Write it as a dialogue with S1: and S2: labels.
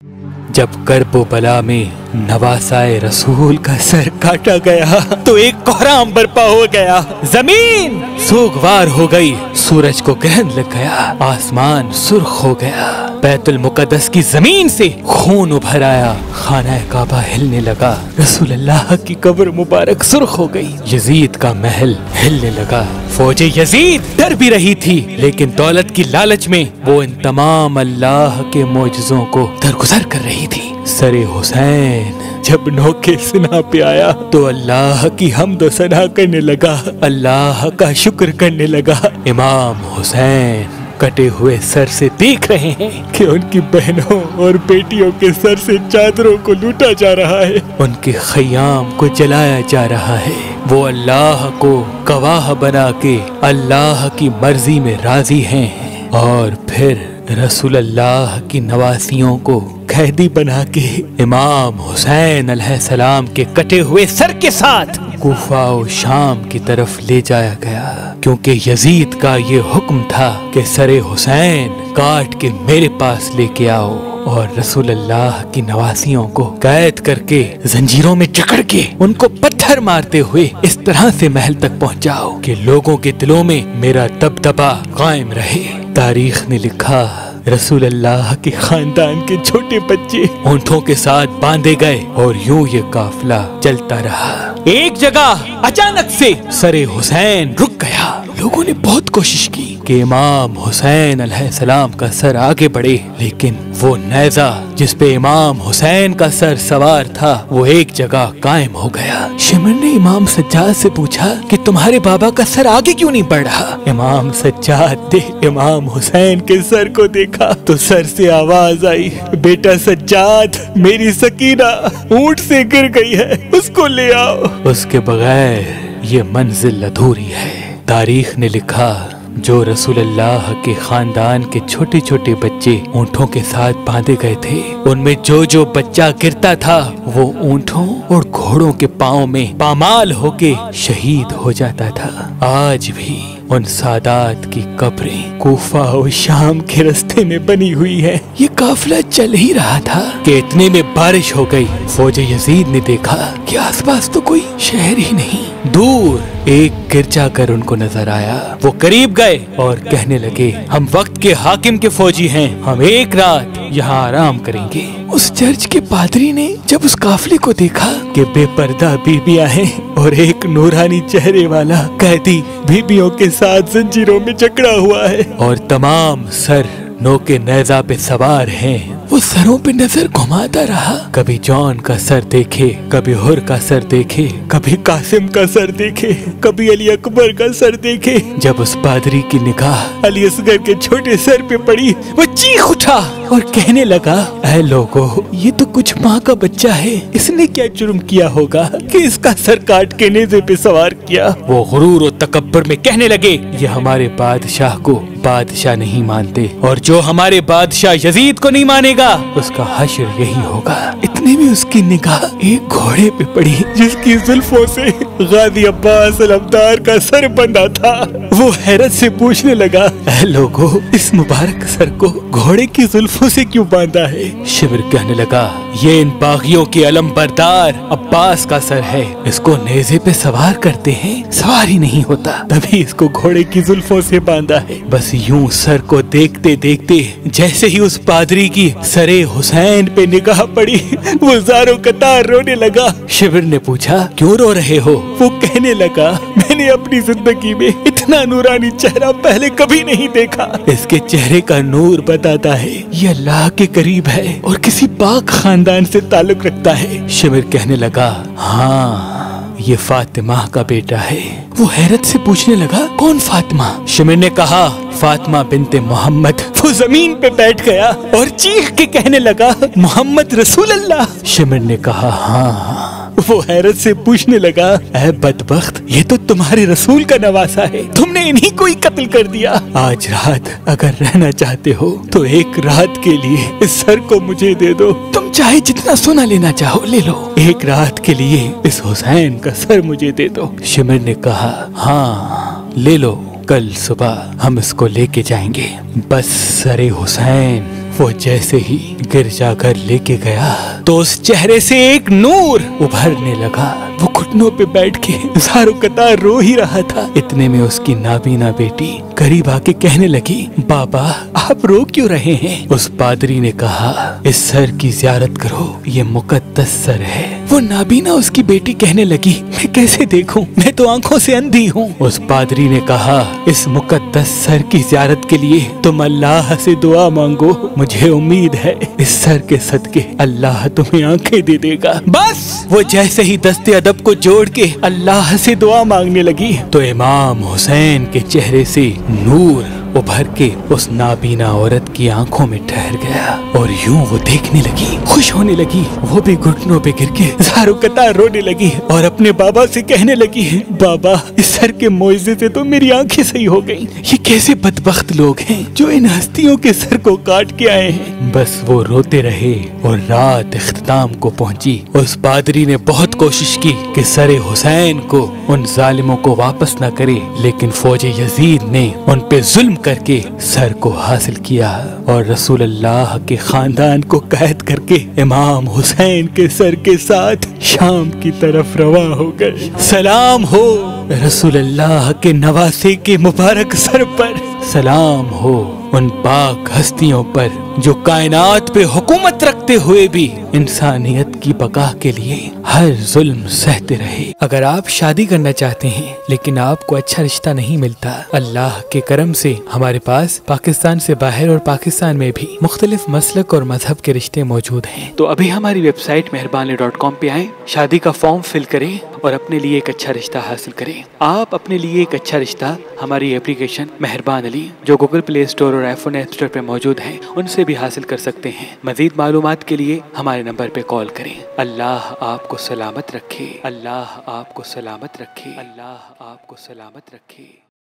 S1: जब कर्ब बला में नवासाए रसूल का सर काटा गया तो एक कोहराम बरपा हो गया। जमीन सोगवार हो गई, सूरज को ग्रहण लग गया, आसमान सुर्ख हो गया, बैतुल मुकद्दस की जमीन से खून उभर आया, खाना काबा हिलने लगा, रसूल अल्लाह की कब्र मुबारक सुर्ख हो गई, यजीद का महल हिलने लगा। फौजे यजीद डर भी रही थी, लेकिन दौलत की लालच में वो इन तमाम अल्लाह के मौजज़ों को दरगुजर कर रही थी। सरे हुसैन जब नौके सिना पे आया तो अल्लाह की हम्द सना करने लगा, अल्लाह का शुक्र करने लगा। इमाम हुसैन कटे हुए सर से देख रहे हैं कि उनकी बहनों और बेटियों के सर से चादरों को लूटा जा रहा है, उनके खयाम को जलाया जा रहा है। वो अल्लाह को गवाह बना के अल्लाह की मर्जी में राजी हैं और फिर रसूल अल्लाह की नवासियों को कैदी बना के इमाम हुसैन अलैहिस्सलाम के कटे हुए सर के साथ कूफा और शाम की तरफ ले जाया गया, क्योंकि यजीद का ये हुक्म था कि सरे हुसैन काट के मेरे पास लेके आओ और रसूल अल्लाह की नवासियों को कैद करके जंजीरों में जकड़ के उनको पत्थर मारते हुए इस तरह से महल तक पहुंचाओ कि लोगों के दिलों में मेरा दबदबा कायम रहे। तारीख ने लिखा, रसूल अल्लाह के खानदान के छोटे बच्चे ऊंटों के साथ बांधे गए और यूं ये काफिला चलता रहा। एक जगह अचानक से सरे हुसैन रुक गया। लोगों ने बहुत कोशिश की कि इमाम हुसैन अलैहिस्सलाम का सर आगे बढ़े, लेकिन वो नेज़ा जिस पे इमाम हुसैन का सर सवार था वो एक जगह कायम हो गया। शिमर ने इमाम सज्जाद से पूछा कि तुम्हारे बाबा का सर आगे क्यों नहीं बढ़ रहा? इमाम सज्जाद ने इमाम हुसैन के सर को देखा तो सर से आवाज आई, बेटा सज्जाद, मेरी सकीना ऊंट से गिर गई है, उसको ले आओ। उसके बगैर ये मंजिल अधूरी है। तारीख ने लिखा, जो रसूल अल्लाह के खानदान के छोटे छोटे बच्चे ऊँटों के साथ बांधे गए थे, उनमें जो जो बच्चा गिरता था वो ऊँटों और घोड़ों के पाँव में पामाल होके शहीद हो जाता था। आज भी उन सादात की कब्रें कूफा और शाम के रास्ते में बनी हुई है। ये काफिला चल ही रहा था कि इतने में बारिश हो गई। फौजे यजीद ने देखा कि आसपास तो कोई शहर ही नहीं। दूर एक गिरजाघर उनको नजर आया। वो करीब गए और कहने लगे, हम वक्त के हाकिम के फौजी हैं, हम एक रात यहाँ आराम करेंगे। उस चर्च के पादरी ने जब उस काफिले को देखा कि बेपर्दा बीबियां हैं और एक नूरानी चेहरे वाला कैदी बीबियों के साथ जंजीरों में जकड़ा हुआ है और तमाम सर नौके नेज़ा पे सवार हैं, वो सरों पे नजर घुमाता रहा। कभी जॉन का सर देखे, कभी हुर का सर देखे, कभी कासिम का सर देखे, कभी अली अकबर का सर देखे। जब उस पादरी की निगाह अली असगर के छोटे सर पे पड़ी, वो चीख उठा और कहने लगा, ऐ लोगों, ये तो कुछ माँ का बच्चा है, इसने क्या जुर्म किया होगा कि इसका सर काट के नेज़े पे सवार किया। वो गुरूर और तकब्बुर में कहने लगे, ये हमारे बादशाह को बादशाह नहीं मानते और जो हमारे बादशाह यजीद को नहीं मानेगा उसका हश्र यही होगा। इतने में उसकी निगाह एक घोड़े पे पड़ी जिसकी जुल्फों से गाजी अब्बास अलमदार का सर बंधा था। वो हैरत से पूछने लगा, ऐ लोगों, इस मुबारक सर को घोड़े की जुल्फों से क्यों बांधा है? शिविर कहने लगा, ये इन बागियों के अलम बरदार अब्बास का सर है, इसको नेज़े पे सवार करते हैं, सवार ही नहीं होता, तभी इसको घोड़े की जुल्फों से बांधा है। बस यूं सर को देखते देखते जैसे ही उस पादरी की सरे हुसैन पे निगाह पड़ी, वो ज़ारो कतार रोने लगा। शिविर ने पूछा, क्यों रो रहे हो? वो कहने लगा, मैंने अपनी जिंदगी में इतना नूरानी चेहरा पहले कभी नहीं देखा। इसके चेहरे का नूर बताता है ये अल्लाह के करीब है और किसी पाक खानदान से ताल्लुक रखता है। शिविर कहने लगा, हाँ, ये फातिमा का बेटा है। वो हैरत से पूछने लगा, कौन फातिमा? शिमिर ने कहा, फातिमा बिनते मोहम्मद। वो जमीन पे बैठ गया और चीख के कहने लगा, मोहम्मद रसूल अल्लाह। शिमिर ने कहा, हाँ। वो हैरत से पूछने लगा, ऐ बदबख्त, ये तो तुम्हारे रसूल का नवासा है, तुमने इन्हीं को ही कत्ल कर दिया। आज रात अगर रहना चाहते हो तो एक रात के लिए इस सर को मुझे दे दो, तुम चाहे जितना सोना लेना चाहो ले लो, एक रात के लिए इस हुसैन का सर मुझे दे दो। शिमिर ने कहा, हाँ ले लो, कल सुबह हम इसको लेके जाएंगे। बस सरे हुसैन वो जैसे ही गिरजाघर लेके गया तो उस चेहरे से एक नूर उभरने लगा। वो घुटनों पे बैठ के ज़ारो कतार रो ही रहा था। इतने में उसकी नाबीना बेटी करीब आके कहने लगी, बाबा आप रो क्यों रहे हैं? उस पादरी ने कहा, इस सर की ज़ियारत करो, ये मुकद्दस सर है। वो नाबीना उसकी बेटी कहने लगी, मैं कैसे देखूं, मैं तो आंखों से अंधी हूँ। उस पादरी ने कहा, इस मुकद्दस सर की ज़ियारत के लिए तुम अल्लाह से दुआ मांगो, मुझे उम्मीद है इस सर के सदके अल्लाह तुम्हें आंखें दे देगा। बस वो जैसे ही दस्ते अदब को जोड़ के अल्लाह से दुआ मांगने लगी तो इमाम हुसैन के चेहरे से नूर उभर के उस नाबीना औरत की आंखों में ठहर गया और यूं वो देखने लगी, खुश होने लगी। वो भी घुटनों पे गिर के ज़ारो कतार रोने लगी और अपने बाबा से कहने लगी, बाबा इस सर के मोइज़े से तो मेरी आंखें सही हो गई। ये कैसे बदबख्त लोग हैं जो इन हस्तियों के सर को काट के आए हैं। बस वो रोते रहे और रात इख्तिताम को पहुंची। उस पादरी ने बहुत कोशिश की कि सरे हुसैन को उन जालिमों को वापस न करे, लेकिन फौजे यजीद ने उन पे जुल्म करके सर को हासिल किया और रसूल अल्लाह के खानदान को कैद करके इमाम हुसैन के सर के साथ शाम की तरफ रवा हो गए। सलाम हो रसूल अल्लाह के नवासे के मुबारक सर पर, सलाम हो उन पाक हस्तियों पर जो कायनात पे हुकूमत रखते हुए भी इंसानियत की बका के लिए हर जुल्म सहते रहे। अगर आप शादी करना चाहते हैं लेकिन आपको अच्छा रिश्ता नहीं मिलता, अल्लाह के करम से हमारे पास पाकिस्तान से बाहर और पाकिस्तान में भी मुख्तलिफ मसलक और मजहब के रिश्ते मौजूद हैं। तो अभी हमारी वेबसाइट मेहरबानी.com पे आएं, शादी का फॉर्म फिल करें और अपने लिए एक अच्छा रिश्ता हासिल करें। आप अपने लिए एक अच्छा रिश्ता हमारी एप्लीकेशन मेहरबान अली जो गूगल प्ले स्टोर और iPhone ऐप स्टोर पे मौजूद है उनसे भी हासिल कर सकते हैं। मजीद मालूमात के लिए हमारे नंबर पे कॉल करें। अल्लाह आपको सलामत रखे, अल्लाह आपको सलामत रखे, अल्लाह आपको सलामत रखे।